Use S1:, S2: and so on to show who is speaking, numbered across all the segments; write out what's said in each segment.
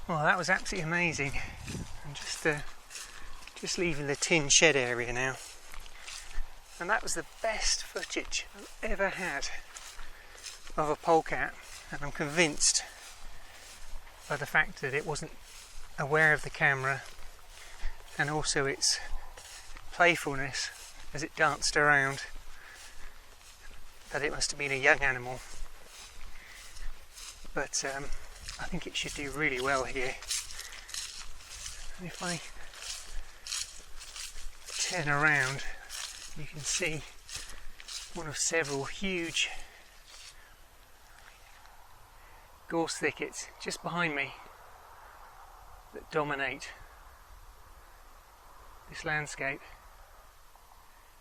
S1: Well, that was absolutely amazing. I'm just leaving the tin shed area now, and that was the best footage I've ever had of a polecat, and I'm convinced by the fact that it wasn't aware of the camera and also its playfulness as it danced around, that it must have been a young animal. But I think it should do really well here. And if I turn around, you can see one of several huge gorse thickets just behind me that dominate this landscape.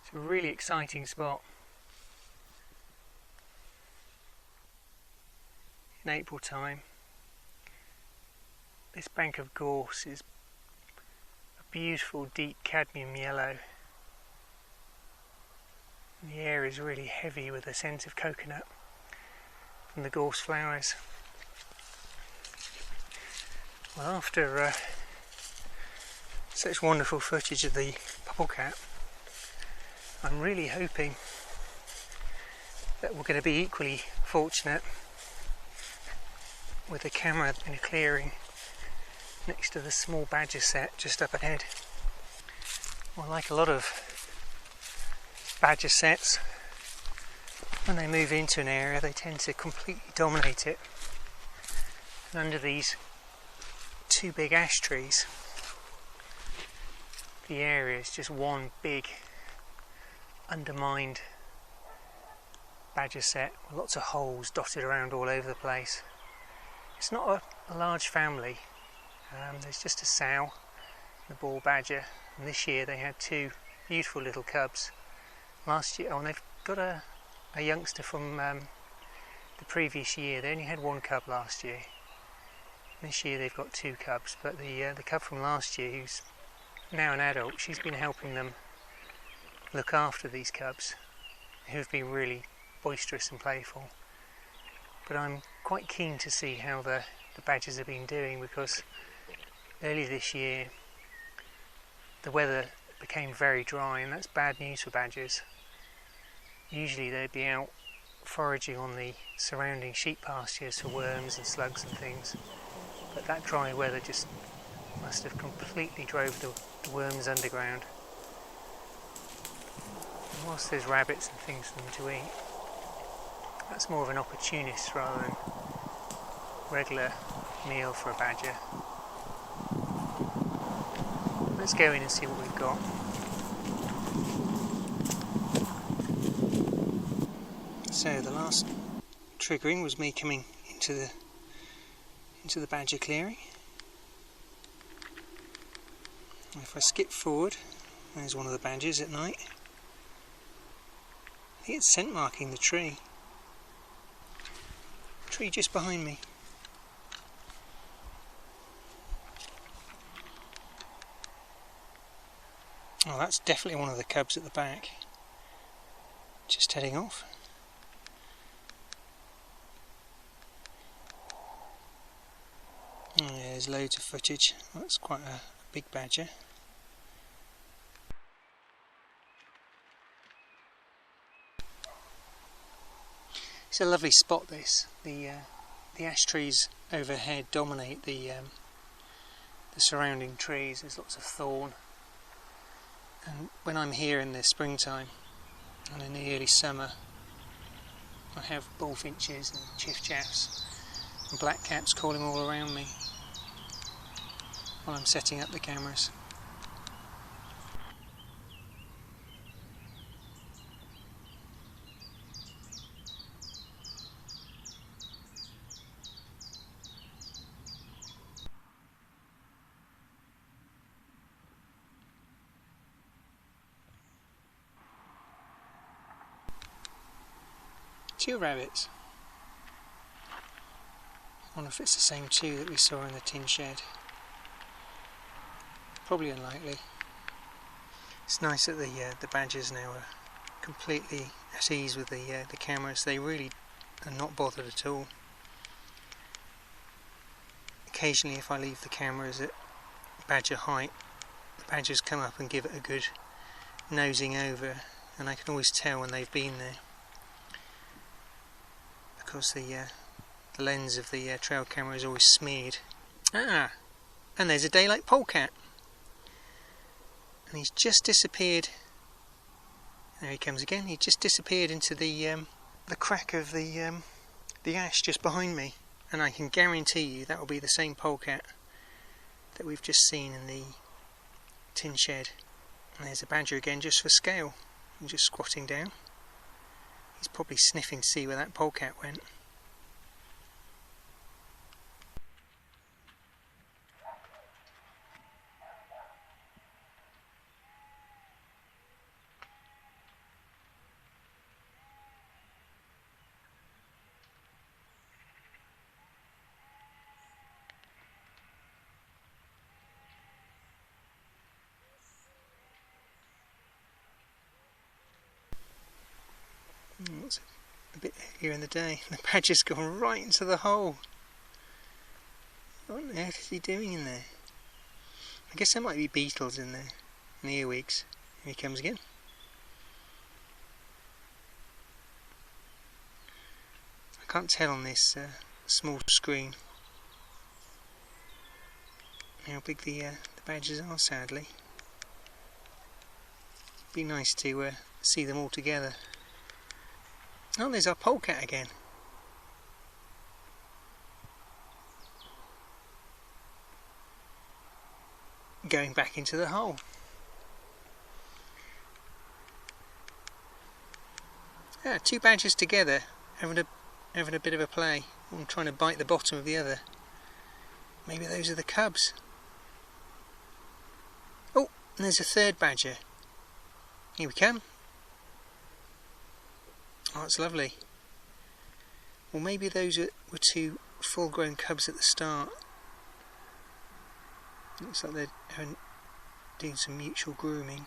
S1: It's a really exciting spot. In April time, this bank of gorse is a beautiful deep cadmium yellow. And the air is really heavy with a scent of coconut from the gorse flowers. Well, after such wonderful footage of the polecat, I'm really hoping that we're going to be equally fortunate with a camera in a clearing next to the small Badger Sett just up ahead. Well, like a lot of Badger Setts, when they move into an area they tend to completely dominate it. And under these two big ash trees, the area is just one big undermined Badger Sett with lots of holes dotted around all over the place. It's not a large family. There's just a sow and a bull badger, and this year they had two beautiful little cubs. Last year, and they've got a youngster from the previous year. They only had one cub last year. This year they've got two cubs, but the cub from last year, who's now an adult, she's been helping them look after these cubs, who've been really boisterous and playful. But I'm quite keen to see how the badgers have been doing, because early this year the weather became very dry, and that's bad news for badgers. Usually they'd be out foraging on the surrounding sheep pastures for worms and slugs and things, but that dry weather just must have completely drove the worms underground. And whilst there's rabbits and things for them to eat, that's more of an opportunist rather than regular meal for a badger. Let's go in and see what we've got. So the last triggering was me coming into the badger clearing. And if I skip forward, there's one of the badgers at night. I think it's scent marking the tree. Tree just behind me. Oh, that's definitely one of the cubs at the back. Just heading off. Oh, there's loads of footage. That's quite a big badger. It's a lovely spot, this. The ash trees overhead dominate the surrounding trees. There's lots of thorn. And when I'm here in the springtime and in the early summer, I have bullfinches and chiffchaffs and blackcaps calling all around me while I'm setting up the cameras. Two rabbits. I wonder if it's the same two that we saw in the tin shed. Probably unlikely. It's nice that the badgers now are completely at ease with the cameras. They really are not bothered at all. occasionally if I leave the cameras at badger height, the badgers come up and give it a good nosing over, and I can always tell when they've been there because the lens of the trail camera is always smeared. Ah, and there's a daylight polecat, and he's just disappeared. There he comes again. He just disappeared into the crack of the ash just behind me, and I can guarantee you that will be the same polecat that we've just seen in the tin shed. And there's a badger again, just for scale, and just squatting down. He's probably sniffing to see where that polecat went. It's a bit earlier in the day. The badger's gone right into the hole. What on earth is he doing in there? I guess there might be beetles in there, and earwigs. Here he comes again. I can't tell on this small screen how big the badgers are, sadly. It'd be nice to see them all together. Oh, there's our polecat again. Going back into the hole. Yeah, two badgers together, having a bit of a play. One trying to bite the bottom of the other. Maybe those are the cubs. Oh, and there's a third badger. Here we come. Oh, it's lovely. Well, maybe those were two full-grown cubs at the start. Looks like they're doing some mutual grooming.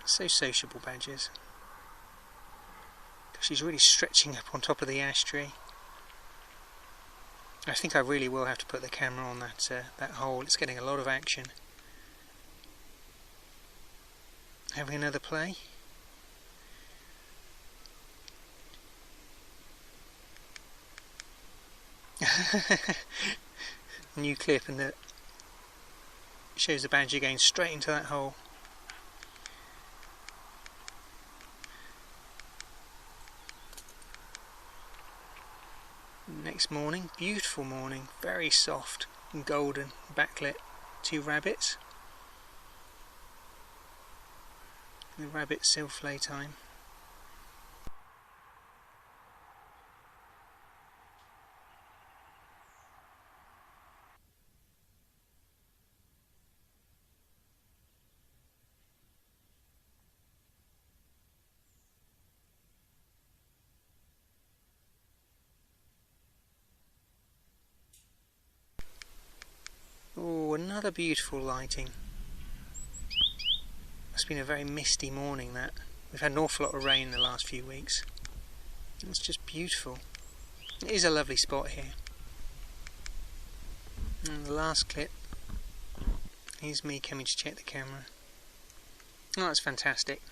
S1: So sociable, badgers. She's really stretching up on top of the ash tree. I think I really will have to put the camera on that hole. It's getting a lot of action. Having another play. New clip, and that shows the badger going straight into that hole. Next morning, beautiful morning, very soft and golden, backlit. Two rabbits. The rabbit self play time. Oh, another beautiful lighting. It's been a very misty morning, that. We've had an awful lot of rain in the last few weeks. It's just beautiful. It is a lovely spot here. And the last clip, here's me coming to check the camera. Oh, that's fantastic.